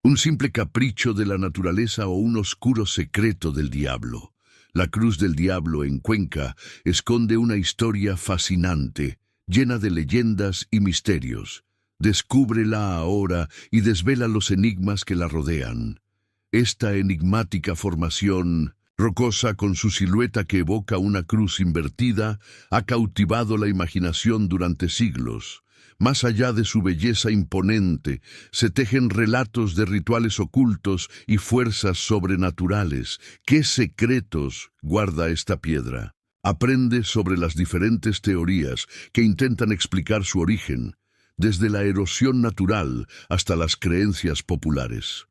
un simple capricho de la naturaleza o un oscuro secreto del diablo. La cruz del diablo en Cuenca esconde una historia fascinante, llena de leyendas y misterios. Descúbrela ahora y desvela los enigmas que la rodean. Esta enigmática formación rocosa con su silueta que evoca una cruz invertida ha cautivado la imaginación durante siglos. Más allá de su belleza imponente, se tejen relatos de rituales ocultos y fuerzas sobrenaturales. ¿Qué secretos guarda esta piedra? Aprende sobre las diferentes teorías que intentan explicar su origen, desde la erosión natural hasta las creencias populares.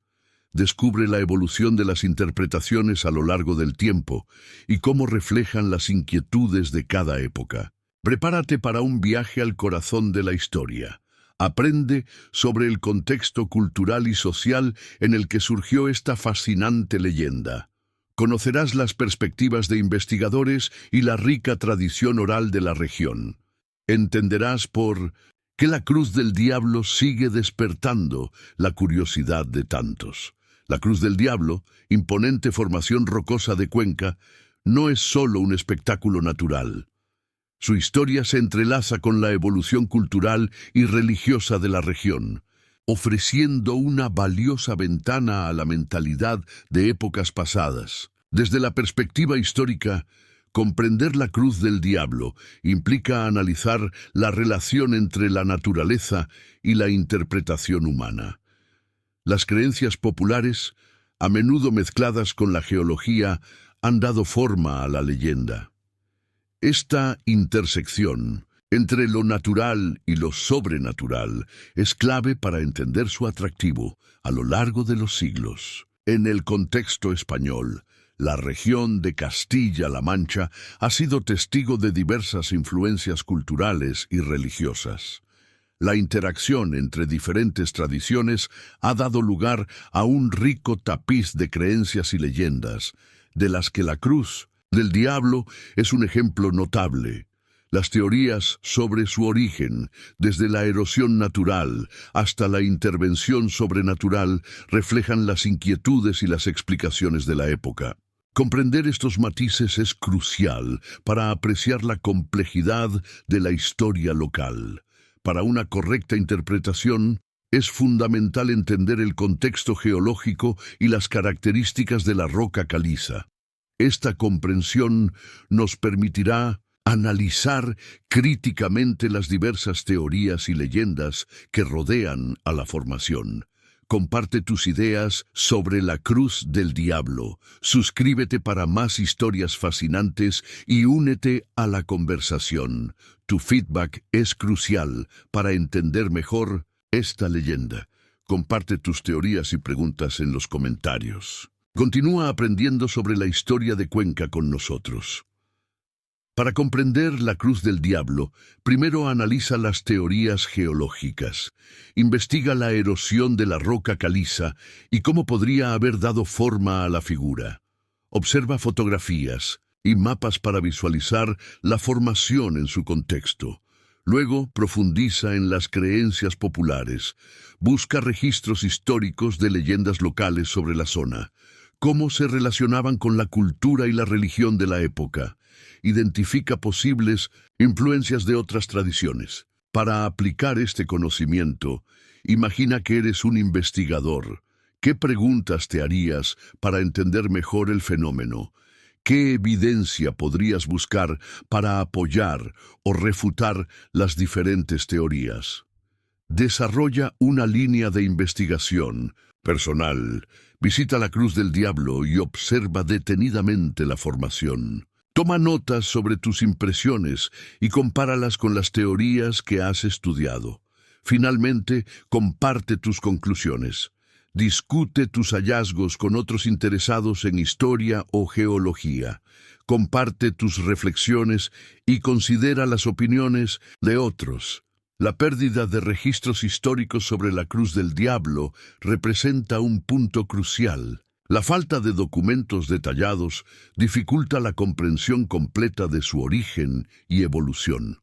Descubre la evolución de las interpretaciones a lo largo del tiempo y cómo reflejan las inquietudes de cada época. Prepárate para un viaje al corazón de la historia. Aprende sobre el contexto cultural y social en el que surgió esta fascinante leyenda. Conocerás las perspectivas de investigadores y la rica tradición oral de la región. Entenderás por qué la cruz del diablo sigue despertando la curiosidad de tantos. La cruz del diablo, imponente formación rocosa de Cuenca, no es solo un espectáculo natural. Su historia se entrelaza con la evolución cultural y religiosa de la región, ofreciendo una valiosa ventana a la mentalidad de épocas pasadas. Desde la perspectiva histórica, comprender la cruz del diablo implica analizar la relación entre la naturaleza y la interpretación humana. Las creencias populares, a menudo mezcladas con la geología, han dado forma a la leyenda. Esta intersección entre lo natural y lo sobrenatural es clave para entender su atractivo a lo largo de los siglos. En el contexto español, la región de Castilla-La Mancha ha sido testigo de diversas influencias culturales y religiosas. La interacción entre diferentes tradiciones ha dado lugar a un rico tapiz de creencias y leyendas, de las que la cruz del diablo es un ejemplo notable. Las teorías sobre su origen, desde la erosión natural hasta la intervención sobrenatural, reflejan las inquietudes y las explicaciones de la época. Comprender estos matices es crucial para apreciar la complejidad de la historia local. Para una correcta interpretación, es fundamental entender el contexto geológico y las características de la roca caliza. Esta comprensión nos permitirá analizar críticamente las diversas teorías y leyendas que rodean a la formación. Comparte tus ideas sobre la cruz del diablo. Suscríbete para más historias fascinantes y únete a la conversación. Tu feedback es crucial para entender mejor esta leyenda. Comparte tus teorías y preguntas en los comentarios. Continúa aprendiendo sobre la historia de Cuenca con nosotros. Para comprender la cruz del diablo, primero analiza las teorías geológicas. Investiga la erosión de la roca caliza y cómo podría haber dado forma a la figura. Observa fotografías y mapas para visualizar la formación en su contexto. Luego, profundiza en las creencias populares. Busca registros históricos de leyendas locales sobre la zona. Cómo se relacionaban con la cultura y la religión de la época. Identifica posibles influencias de otras tradiciones. Para aplicar este conocimiento, imagina que eres un investigador. ¿Qué preguntas te harías para entender mejor el fenómeno? ¿Qué evidencia podrías buscar para apoyar o refutar las diferentes teorías? Desarrolla una línea de investigación personal. Visita la cruz del diablo y observa detenidamente la formación. Toma notas sobre tus impresiones y compáralas con las teorías que has estudiado. Finalmente, comparte tus conclusiones. Discute tus hallazgos con otros interesados en historia o geología. Comparte tus reflexiones y considera las opiniones de otros. La pérdida de registros históricos sobre la cruz del diablo representa un punto crucial. La falta de documentos detallados dificulta la comprensión completa de su origen y evolución.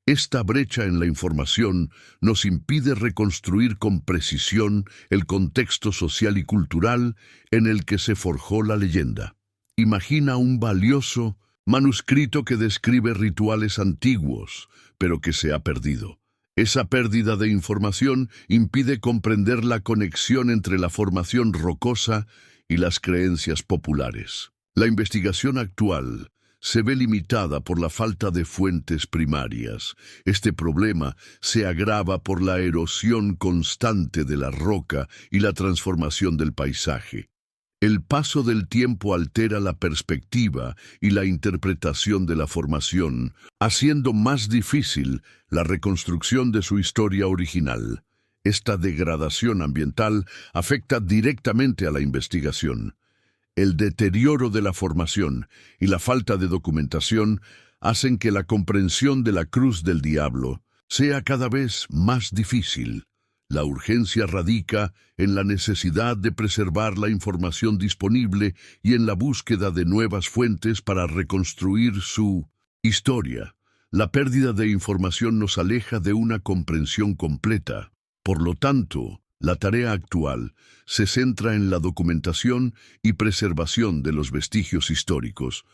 Esta brecha en la información nos impide reconstruir con precisión el contexto social y cultural en el que se forjó la leyenda. Imagina un valioso manuscrito que describe rituales antiguos, pero que se ha perdido. Esa pérdida de información impide comprender la conexión entre la formación rocosa y las creencias populares. La investigación actual se ve limitada por la falta de fuentes primarias. Este problema se agrava por la erosión constante de la roca y la transformación del paisaje. El paso del tiempo altera la perspectiva y la interpretación de la formación, haciendo más difícil la reconstrucción de su historia original. Esta degradación ambiental afecta directamente a la investigación. El deterioro de la formación y la falta de documentación hacen que la comprensión de la cruz del diablo sea cada vez más difícil. La urgencia radica en la necesidad de preservar la información disponible y en la búsqueda de nuevas fuentes para reconstruir su historia. La pérdida de información nos aleja de una comprensión completa. Por lo tanto, la tarea actual se centra en la documentación y preservación de los vestigios históricos.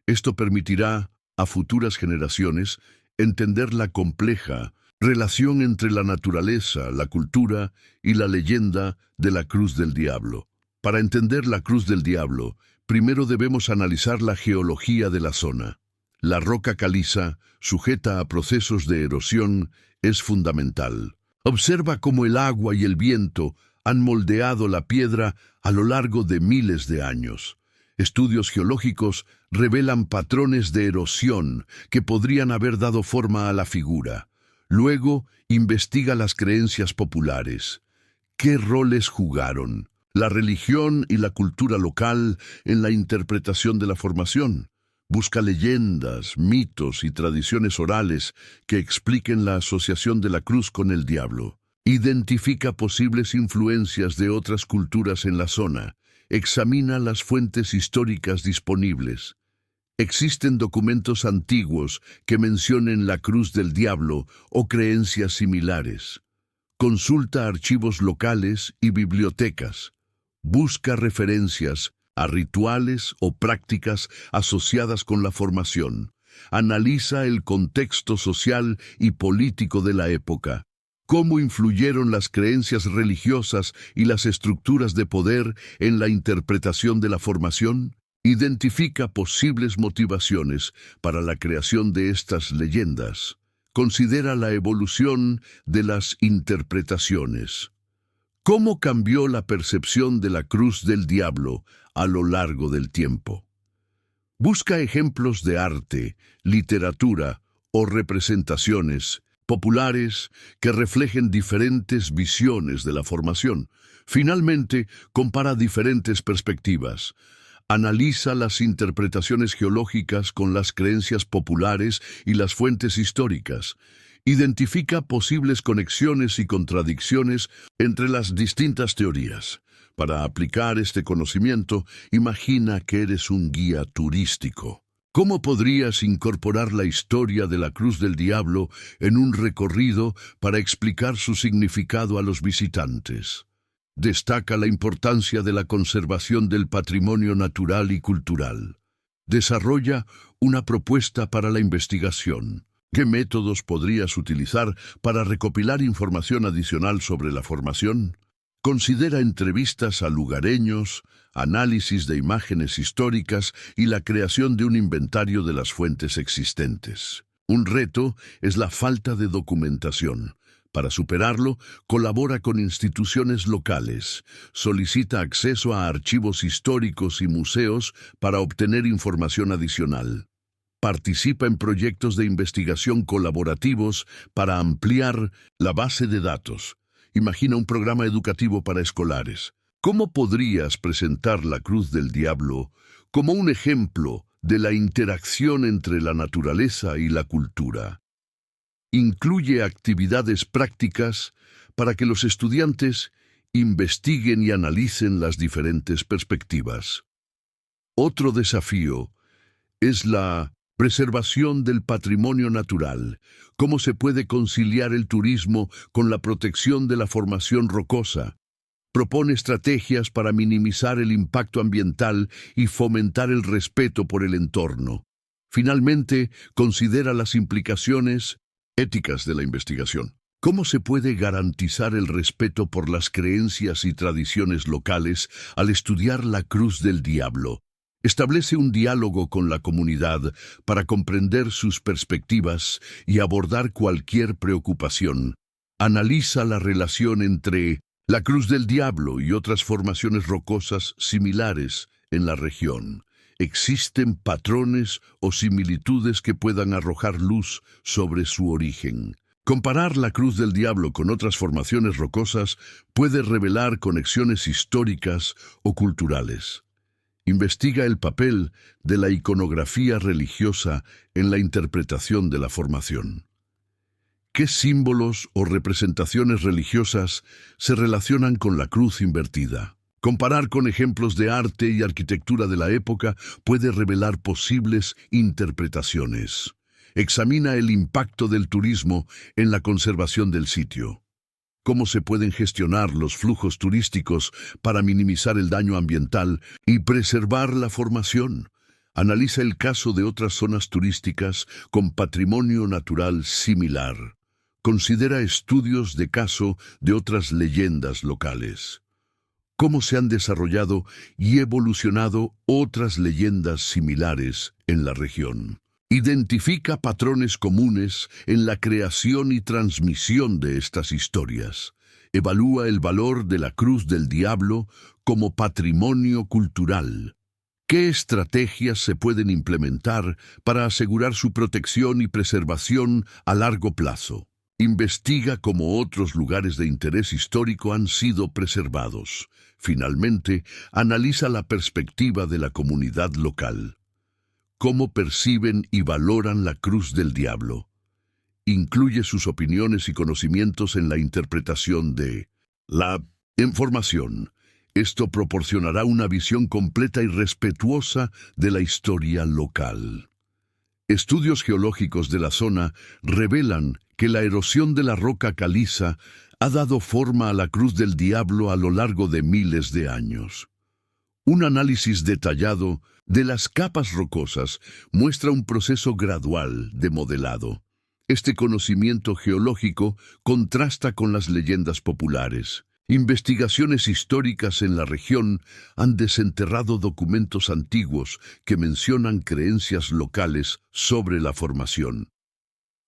Esto permitirá a futuras generaciones entender la compleja relación entre la naturaleza, la cultura y la leyenda de la Cruz del Diablo. Para entender la Cruz del Diablo, primero debemos analizar la geología de la zona. La roca caliza, sujeta a procesos de erosión, es fundamental. Observa cómo el agua y el viento han moldeado la piedra a lo largo de miles de años. Estudios geológicos revelan patrones de erosión que podrían haber dado forma a la figura. Luego, investiga las creencias populares. ¿Qué roles jugaron la religión y la cultura local en la interpretación de la formación? Busca leyendas, mitos y tradiciones orales que expliquen la asociación de la cruz con el diablo. Identifica posibles influencias de otras culturas en la zona. Examina las fuentes históricas disponibles. ¿Existen documentos antiguos que mencionen la cruz del diablo o creencias similares? Consulta archivos locales y bibliotecas. Busca referencias a rituales o prácticas asociadas con la formación. Analiza el contexto social y político de la época. ¿Cómo influyeron las creencias religiosas y las estructuras de poder en la interpretación de la formación? Identifica posibles motivaciones para la creación de estas leyendas. Considera la evolución de las interpretaciones. ¿Cómo cambió la percepción de la cruz del diablo a lo largo del tiempo? Busca ejemplos de arte, literatura o representaciones populares que reflejen diferentes visiones de la formación. Finalmente, compara diferentes perspectivas. Analiza las interpretaciones geológicas con las creencias populares y las fuentes históricas. Identifica posibles conexiones y contradicciones entre las distintas teorías. Para aplicar este conocimiento, imagina que eres un guía turístico. ¿Cómo podrías incorporar la historia de la Cruz del Diablo en un recorrido para explicar su significado a los visitantes? Destaca la importancia de la conservación del patrimonio natural y cultural. Desarrolla una propuesta para la investigación. ¿Qué métodos podrías utilizar para recopilar información adicional sobre la formación? Considera entrevistas a lugareños, análisis de imágenes históricas y la creación de un inventario de las fuentes existentes. Un reto es la falta de documentación. Para superarlo, colabora con instituciones locales, solicita acceso a archivos históricos y museos para obtener información adicional. Participa en proyectos de investigación colaborativos para ampliar la base de datos. Imagina un programa educativo para escolares. ¿Cómo podrías presentar la Cruz del Diablo como un ejemplo de la interacción entre la naturaleza y la cultura? Incluye actividades prácticas para que los estudiantes investiguen y analicen las diferentes perspectivas. Otro desafío es la Preservación del patrimonio natural. ¿Cómo se puede conciliar el turismo con la protección de la formación rocosa? Propone estrategias para minimizar el impacto ambiental y fomentar el respeto por el entorno. Finalmente, considera las implicaciones éticas de la investigación. ¿Cómo se puede garantizar el respeto por las creencias y tradiciones locales al estudiar la Cruz del Diablo? Establece un diálogo con la comunidad para comprender sus perspectivas y abordar cualquier preocupación. Analiza la relación entre la Cruz del Diablo y otras formaciones rocosas similares en la región. ¿Existen patrones o similitudes que puedan arrojar luz sobre su origen? Comparar la Cruz del Diablo con otras formaciones rocosas puede revelar conexiones históricas o culturales. Investiga el papel de la iconografía religiosa en la interpretación de la formación. ¿Qué símbolos o representaciones religiosas se relacionan con la cruz invertida? Comparar con ejemplos de arte y arquitectura de la época puede revelar posibles interpretaciones. Examina el impacto del turismo en la conservación del sitio. ¿Cómo se pueden gestionar los flujos turísticos para minimizar el daño ambiental y preservar la formación? Analiza el caso de otras zonas turísticas con patrimonio natural similar. Considera estudios de caso de otras leyendas locales. ¿Cómo se han desarrollado y evolucionado otras leyendas similares en la región? Identifica patrones comunes en la creación y transmisión de estas historias. Evalúa el valor de la Cruz del Diablo como patrimonio cultural. ¿Qué estrategias se pueden implementar para asegurar su protección y preservación a largo plazo? Investiga cómo otros lugares de interés histórico han sido preservados. Finalmente, analiza la perspectiva de la comunidad local. ¿Cómo perciben y valoran la Cruz del Diablo? Incluye sus opiniones y conocimientos en la interpretación de la información. Esto proporcionará una visión completa y respetuosa de la historia local. Estudios geológicos de la zona revelan que la erosión de la roca caliza ha dado forma a la Cruz del Diablo a lo largo de miles de años. Un análisis detallado de las capas rocosas muestra un proceso gradual de modelado. Este conocimiento geológico contrasta con las leyendas populares. Investigaciones históricas en la región han desenterrado documentos antiguos que mencionan creencias locales sobre la formación.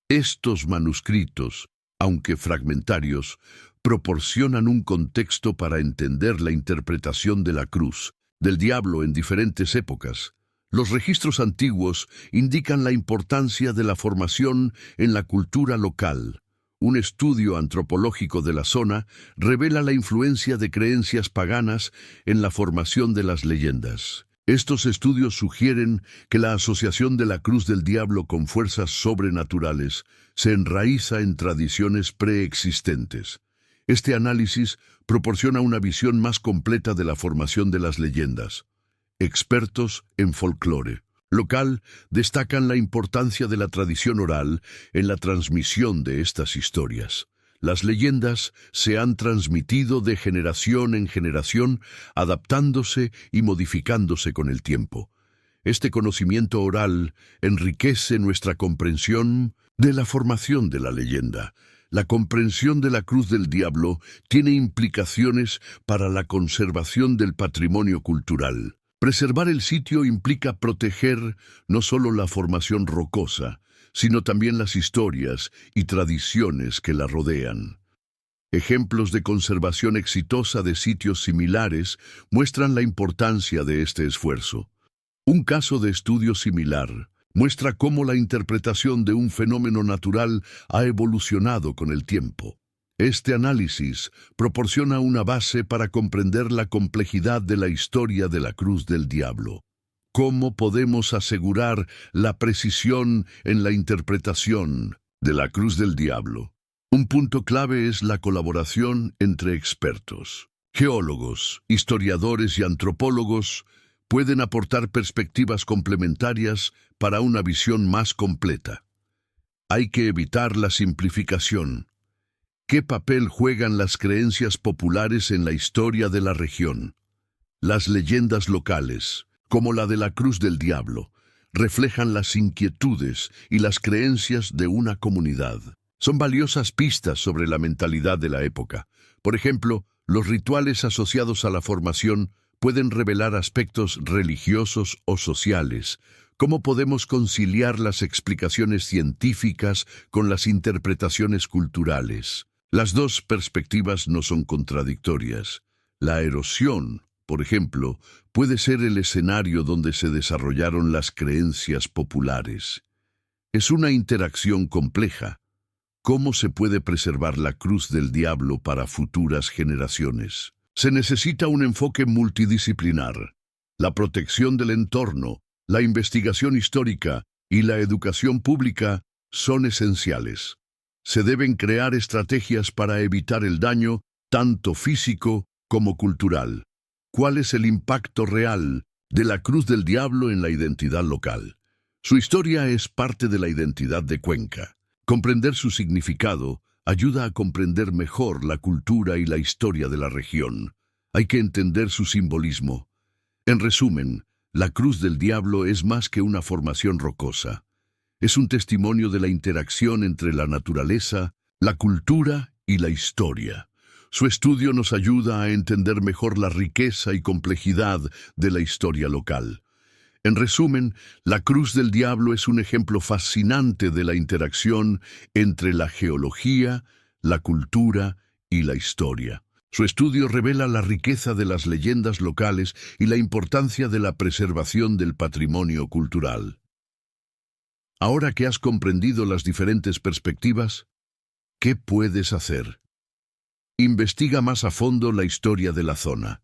Estos manuscritos, aunque fragmentarios, proporcionan un contexto para entender la interpretación de la cruz del diablo en diferentes épocas. Los registros antiguos indican la importancia de la formación en la cultura local. Un estudio antropológico de la zona revela la influencia de creencias paganas en la formación de las leyendas. Estos estudios sugieren que la asociación de la Cruz del Diablo con fuerzas sobrenaturales se enraiza en tradiciones preexistentes. Este análisis proporciona una visión más completa de la formación de las leyendas. Expertos en folclore local destacan la importancia de la tradición oral en la transmisión de estas historias. Las leyendas se han transmitido de generación en generación, adaptándose y modificándose con el tiempo. Este conocimiento oral enriquece nuestra comprensión de la formación de la leyenda. La comprensión de la Cruz del Diablo tiene implicaciones para la conservación del patrimonio cultural. Preservar el sitio implica proteger no solo la formación rocosa, sino también las historias y tradiciones que la rodean. Ejemplos de conservación exitosa de sitios similares muestran la importancia de este esfuerzo. Un caso de estudio similar muestra cómo la interpretación de un fenómeno natural ha evolucionado con el tiempo. Este análisis proporciona una base para comprender la complejidad de la historia de la Cruz del Diablo. ¿Cómo podemos asegurar la precisión en la interpretación de la Cruz del Diablo? Un punto clave es la colaboración entre expertos. Geólogos, historiadores y antropólogos pueden aportar perspectivas complementarias para una visión más completa. Hay que evitar la simplificación. ¿Qué papel juegan las creencias populares en la historia de la región? Las leyendas locales, como la de la Cruz del Diablo, reflejan las inquietudes y las creencias de una comunidad. Son valiosas pistas sobre la mentalidad de la época. Por ejemplo, los rituales asociados a la formación pueden revelar aspectos religiosos o sociales. ¿Cómo podemos conciliar las explicaciones científicas con las interpretaciones culturales? Las dos perspectivas no son contradictorias. La erosión, por ejemplo, puede ser el escenario donde se desarrollaron las creencias populares. Es una interacción compleja. ¿Cómo se puede preservar la Cruz del Diablo para futuras generaciones? Se necesita un enfoque multidisciplinar. La protección del entorno, la investigación histórica y la educación pública son esenciales. Se deben crear estrategias para evitar el daño, tanto físico como cultural. ¿Cuál es el impacto real de la Cruz del Diablo en la identidad local? Su historia es parte de la identidad de Cuenca. Comprender su significado ayuda a comprender mejor la cultura y la historia de la región. Hay que entender su simbolismo. En resumen, la Cruz del Diablo es más que una formación rocosa. Es un testimonio de la interacción entre la naturaleza, la cultura y la historia. Su estudio nos ayuda a entender mejor la riqueza y complejidad de la historia local. En resumen, la Cruz del Diablo es un ejemplo fascinante de la interacción entre la geología, la cultura y la historia. Su estudio revela la riqueza de las leyendas locales y la importancia de la preservación del patrimonio cultural. Ahora que has comprendido las diferentes perspectivas, ¿qué puedes hacer? Investiga más a fondo la historia de la zona.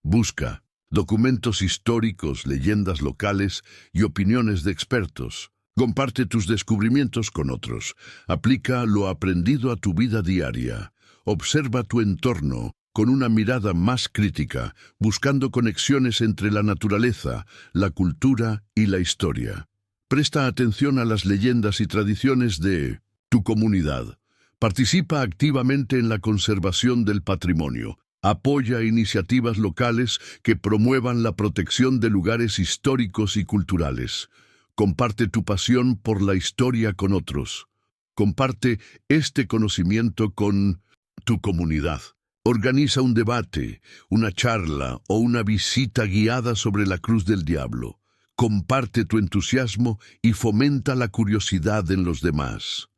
Busca documentos históricos, leyendas locales y opiniones de expertos. Comparte tus descubrimientos con otros. Aplica lo aprendido a tu vida diaria. Observa tu entorno con una mirada más crítica, buscando conexiones entre la naturaleza, la cultura y la historia. Presta atención a las leyendas y tradiciones de tu comunidad. Participa activamente en la conservación del patrimonio. Apoya iniciativas locales que promuevan la protección de lugares históricos y culturales. Comparte tu pasión por la historia con otros. Comparte este conocimiento con tu comunidad. Organiza un debate, una charla o una visita guiada sobre la Cruz del Diablo. Comparte tu entusiasmo y fomenta la curiosidad en los demás.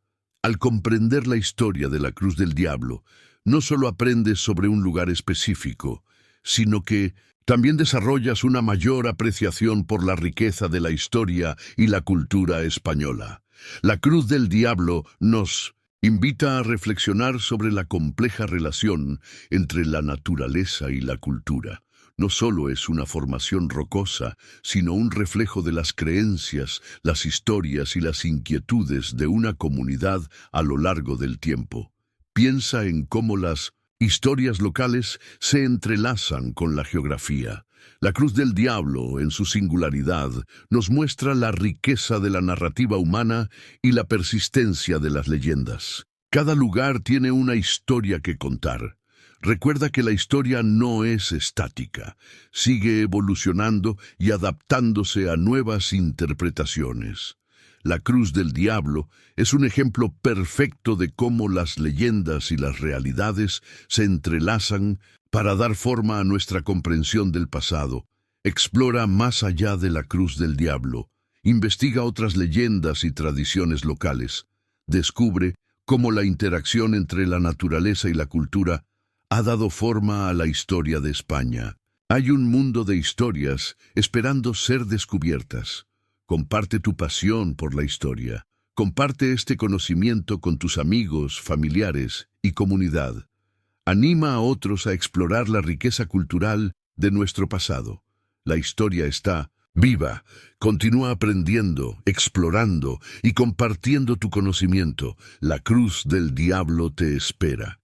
Al comprender la historia de la Cruz del Diablo, no solo aprendes sobre un lugar específico, sino que también desarrollas una mayor apreciación por la riqueza de la historia y la cultura española. La Cruz del Diablo nos invita a reflexionar sobre la compleja relación entre la naturaleza y la cultura. No solo es una formación rocosa, sino un reflejo de las creencias, las historias y las inquietudes de una comunidad a lo largo del tiempo. Piensa en cómo las historias locales se entrelazan con la geografía. La Cruz del Diablo, en su singularidad, nos muestra la riqueza de la narrativa humana y la persistencia de las leyendas. Cada lugar tiene una historia que contar. Recuerda que la historia no es estática, sigue evolucionando y adaptándose a nuevas interpretaciones. La Cruz del Diablo es un ejemplo perfecto de cómo las leyendas y las realidades se entrelazan para dar forma a nuestra comprensión del pasado. Explora más allá de la Cruz del Diablo, investiga otras leyendas y tradiciones locales, descubre cómo la interacción entre la naturaleza y la cultura ha dado forma a la historia de España. Hay un mundo de historias esperando ser descubiertas. Comparte tu pasión por la historia. Comparte este conocimiento con tus amigos, familiares y comunidad. Anima a otros a explorar la riqueza cultural de nuestro pasado. La historia está viva. Continúa aprendiendo, explorando y compartiendo tu conocimiento. La Cruz del Diablo te espera.